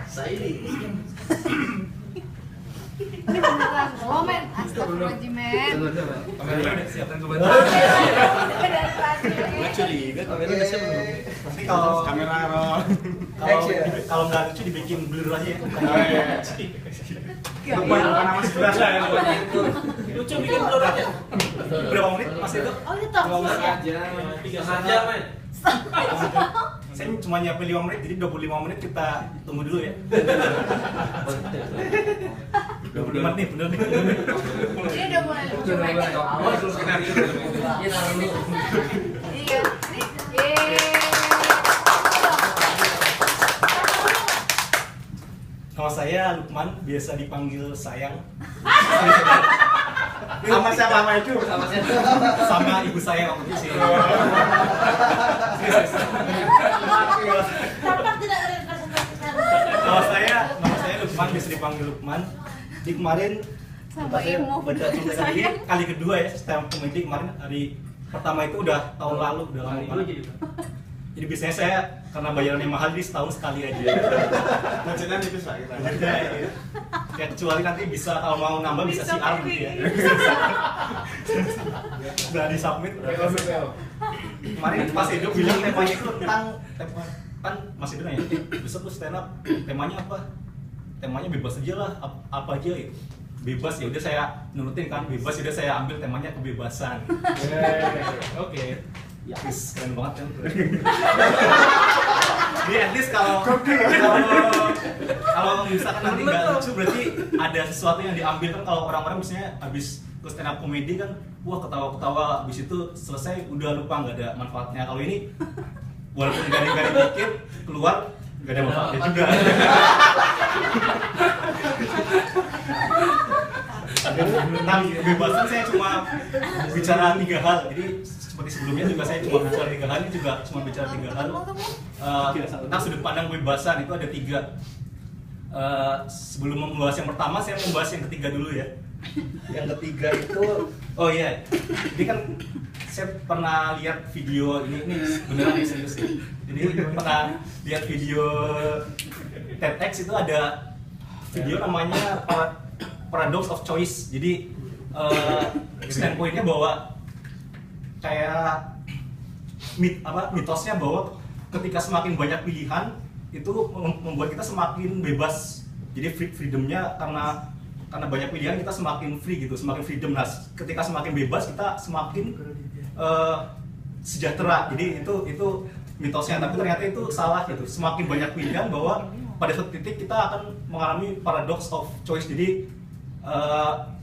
Saya ini. Ini beneran lo men, astagfirullahaladzim men. Kamera udah siap kan coba. Lucu lihat. Kamera udah siap belum? Nanti kalau Kamera roll. kalau nggak lucu dibikin blur aja ya. Bukan nama sebelah ya. Lucu bikin blur aja. Berapa menit Mas itu? Oh ini top ya? 3 jam, men. Saya cuma nyiapin 5 menit, jadi 25 menit kita tunggu dulu ya. 25 nih, bener nih. Ini udah mulai lucu men. Awal terus skenario. Iya, taruh dulu. Iya, nih. Yeay. Nama saya Lukman, biasa dipanggil Sayang. Sama siapa sama itu? Sama siapa? Sama ibu saya waktu itu sih. Tampak tidak representasikan. Nama saya Lukman, biasa dipanggil Lukman. Di kemarin Sama emo. baca cerita tadi kali kedua ya, stand up comedy kemarin hari pertama itu udah tahun lalu, udah lama banget. Jadi biasanya saya karena bayarannya mahal jadi setahun sekali aja. Budgetnya tipis lah kita. Ya kecuali nanti bisa kalau mau nambah bisa siar gitu ya. Udah di submit. Kemarin Mas Edo bilang temanya itu tentang kan Mas Edo nanya, besok lu stand up temanya apa? Temanya bebas aja lah, apa aja gitu. Bebas ya udah saya nurutin kan, bebas ya udah saya ambil temanya kebebasan. Oke. Ya, keren banget kan. Jadi at least kalau misalkan nanti nggak lucu berarti ada sesuatu yang diambil kan. Kalau orang-orang misalnya habis ke stand up comedy kan, wah ketawa-ketawa, habis itu selesai udah lupa nggak ada manfaatnya. Kalau ini walaupun garing-garing dikit keluar nggak ada manfaatnya juga. Tentang kebebasan saya cuma bicara 3 hal. Jadi seperti sebelumnya juga saya cuma bicara 3 hal, ini juga cuma bicara 3 hal. Tentang sudut pandang kebebasan itu ada 3. Sebelum membahas yang pertama, saya membahas yang ketiga dulu ya. Yang ketiga itu, oh iya, ini kan saya pernah lihat video ini beneran nih serius ya. Jadi pernah lihat video TEDx itu ada video namanya Paradox of Choice. Jadi standpointnya bahwa kayak mitosnya bahwa ketika semakin banyak pilihan itu membuat kita semakin bebas. Jadi freedomnya karena banyak pilihan kita semakin free gitu, semakin freedom. Nah, ketika semakin bebas kita semakin sejahtera. Jadi itu mitosnya, tapi ternyata itu salah gitu. Semakin banyak pilihan bahwa pada suatu titik kita akan mengalami paradox of choice. Jadi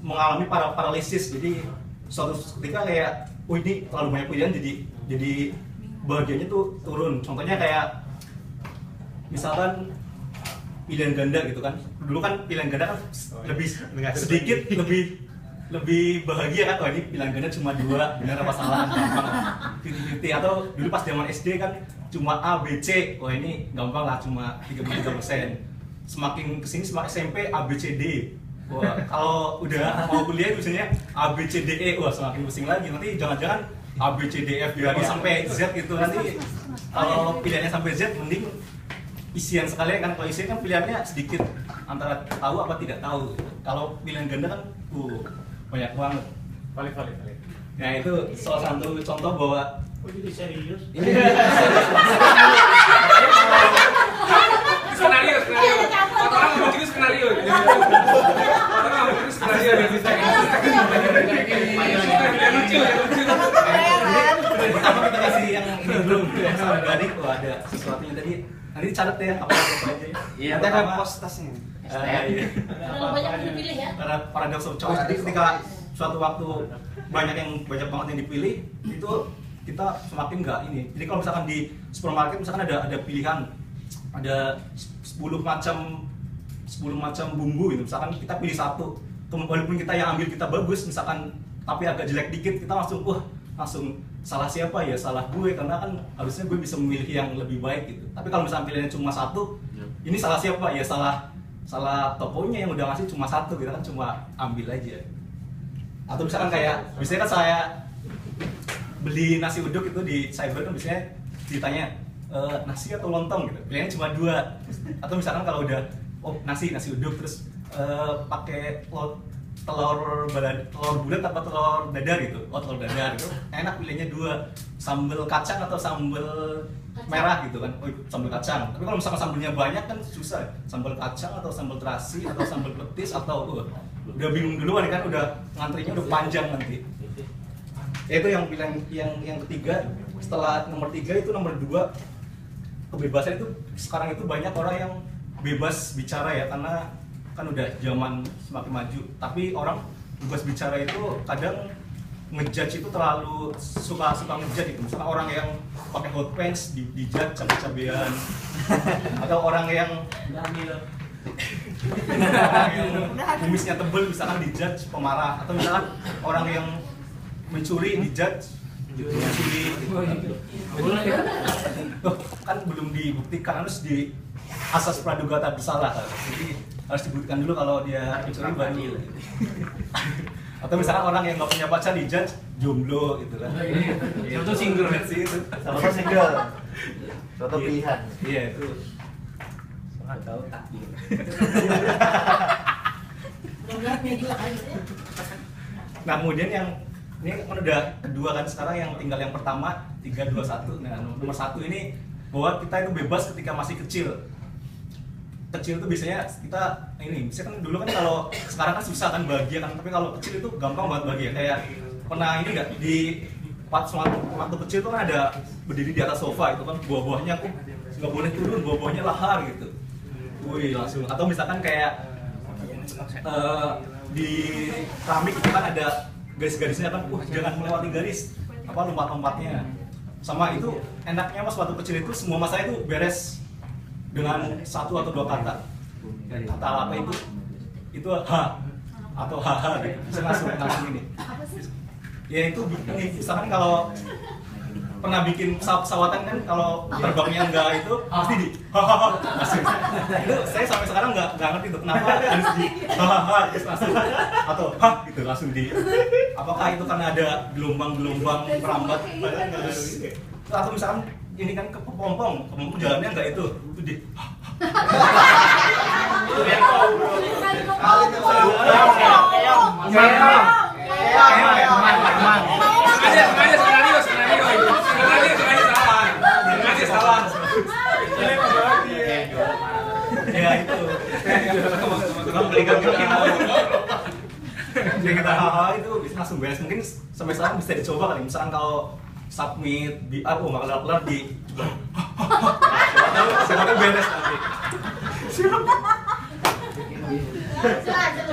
mengalami paralisis. Jadi suatu ketika kayak ini terlalu banyak pilihan jadi bahagianya tuh turun. Contohnya kayak misalkan pilihan ganda gitu kan. Dulu kan pilihan ganda kan lebih sedikit lebih bahagia kan. Oh ini pilihan ganda cuma 2, benar apa salah, gampang 50-50. Atau dulu pas zaman SD kan cuma A, B, C. Oh ini gampang lah, cuma 33%. Semakin kesini semakin SMP A, B, C, D. Wah, kalau udah mau kuliah misalnya A, B, C, D, E, wah semakin pusing lagi. Nanti jangan-jangan A, B, C, D, F, G, sampai Z gitu. Nanti kalau pilihannya sampai Z, mending isian sekalian kan. Kalau isian kan pilihannya sedikit, antara tahu apa tidak tahu. Kalau pilihan ganda kan banyak banget. Valid. Nah itu salah satu contoh bahwa Jadi serius. Skenario. Orang mau bikin skenario. Orang mau bikin skenario yang bisa. Lucu. Pertama kita kasih yang ini belum dari ada sesuatunya tadi. Nanti catat ya apa aja. Iya, Nanti ada apa? postasnya. Iya. Kalau banyak dipilih ya. Karena paradox of choice. Jadi ketika suatu waktu banyak banget yang dipilih itu kita semakin nggak ini. Jadi kalau misalkan di supermarket misalkan ada pilihan ada 10 macam bumbu gitu. Misalkan kita pilih 1, walaupun kita yang ambil kita bagus misalkan tapi agak jelek dikit, kita langsung salah siapa ya, salah gue karena kan harusnya gue bisa memilih yang lebih baik gitu. Tapi kalau misalkan pilihannya cuma 1, ini salah siapa ya, salah tokonya yang udah ngasih cuma 1, kita kan cuma ambil aja. Atau misalkan kayak biasanya kan saya beli nasi uduk itu di cyber kan biasanya ditanya nasi atau lontong gitu, pilihannya cuma 2. Atau misalkan kalau udah nasi uduk terus pakai telur bulat atau telur dadar gitu, telur dadar gitu, enak pilihannya 2, sambal kacang atau sambal merah gitu kan, sambal kacang. Tapi kalau misalkan sambalnya banyak kan susah, sambal kacang atau sambal terasi atau sambal petis atau udah bingung duluan kan, udah ngantrinya udah panjang nanti. Itu yang pilihan yang ketiga. Setelah nomor 3 itu nomor 2, kebebasan itu sekarang itu banyak orang yang bebas bicara ya, karena kan udah zaman semakin maju. Tapi orang bebas bicara itu kadang ngejudge itu terlalu suka ngejudge gitu. Misalnya orang yang pakai hot pants dijudge cabe-cabean atau orang yang kumisnya tebel misalkan dijudge pemarah, atau misalkan orang yang mencuri dijudge mencuri kan belum dibuktikan, harus di asas praduga tak bersalah kan. Jadi harus dibuktikan dulu kalau dia mencuri baru. Atau misalkan orang yang nggak punya pacar dijudge jomblo gitu kan. Itu single sih itu. Sama single. Contoh pilihan. Iya itu. Nggak tahu takdir. Nah kemudian yang ini kan udah kedua kan, sekarang yang tinggal yang pertama 3, 2, 1. Nah nomor 1 ini bahwa kita itu bebas ketika masih kecil. Kecil itu biasanya kita misalnya kan dulu kan, kalau sekarang kan susah kan bahagia kan, tapi kalau kecil itu gampang banget bahagia. Kayak pernah ini nggak, di waktu kecil itu kan ada berdiri di atas sofa itu kan, buah-buahnya aku nggak boleh turun, buah-buahnya lahar gitu. Wih langsung. Atau misalkan kayak di keramik itu kan ada garis-garisnya kan, jangan melewati garis, lompat-lompatnya. Sama itu enaknya mas waktu kecil itu semua masalah itu beres dengan 1 atau 2 kata. Kata apa itu ha atau haha gitu. Bisa langsung ini. Ya itu misalkan kalau pernah bikin pesawatan kan, kalau terbangnya enggak itu pasti di hahaha langsung. Itu saya sampai sekarang nggak ngerti tuh kenapa harus di hahaha langsung, atau ha gitu langsung di. Apakah itu karena ada gelombang-gelombang merambat atau misalkan ini kan kepompong jalannya enggak itu di ya itu ya kita itu bisa langsung beres. Mungkin sampai sekarang bisa dicoba kali, misalkan kalau submit nggak kelar di siapa beres nanti.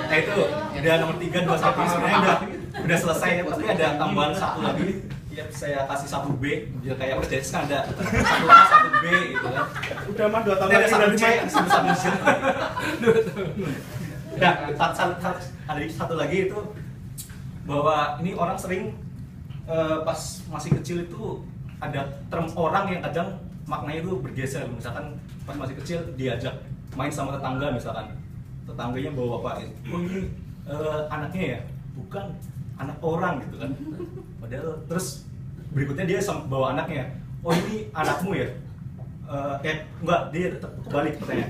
Nah itu udah nomor 3, 2, 1 sebenarnya udah selesai ya, pasti ada tambahan 1 lagi. Ya saya kasih 1B, ya kayak udah jadi ada 1A, 1B gitu kan. Udah mah 2 tahun Ada lagi 1C, ada 1C. Nah, ada satu lagi itu bahwa ini orang sering pas masih kecil itu ada term orang yang kadang maknanya itu bergeser. Misalkan pas masih kecil diajak main sama tetangga, misalkan tetangganya bawa bapak, ini anaknya ya, bukan anak orang gitu kan. Padahal terus berikutnya dia bawa anaknya, oh ini anakmu ya, enggak, dia tetap kebalik pertanyaan.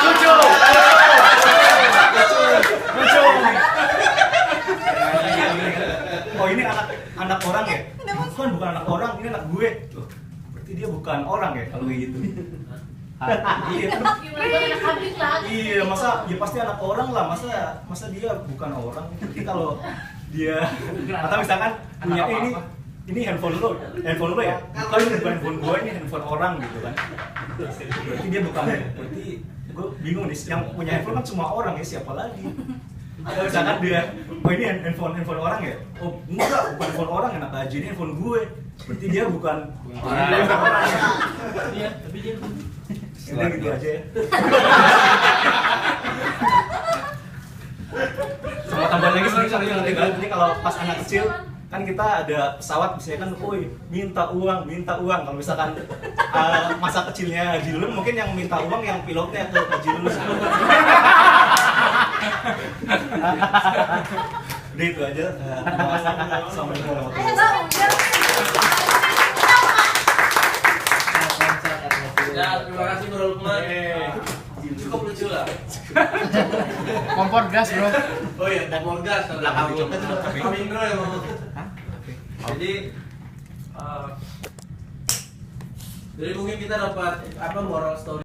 Lucu. Oh ini anak orang ya? Bukan anak orang, ini anak gue. Loh, berarti dia bukan orang ya kalau kayak gitu. Iya, masa ya pasti anak orang lah, masa dia bukan orang. Jadi kalau dia atau misalkan punya ini handphone lo ya? Bukan handphone gue, ini handphone orang gitu kan. Berarti dia bukan, berarti gue bingung nih, yang punya handphone kan cuma orang ya, siapa lagi? Atau misalkan dia, oh ini handphone orang ya? Oh enggak, bukan handphone orang, enak aja, ini handphone gue. Berarti dia bukan orang. Iya, tapi dia Udah gitu aja ya. Sama tambahan lagi sebenarnya ini kalau pas anak kecil kan kita ada pesawat misalnya kan, woi minta uang. Kalau misalkan masa kecilnya Haji Lulun, mungkin yang minta uang yang pilotnya ke Haji Lulun. Udah itu aja. Assalamualaikum warahmatullahi wabarakatuh. Ya, terima kasih Bro Lukman. Cukup lucu lah. Kompor gas bro. Oh iya, kompor gas. Belakang dicopet, Kami Indro yang ngomong. Jadi jadi mungkin kita dapat apa moral story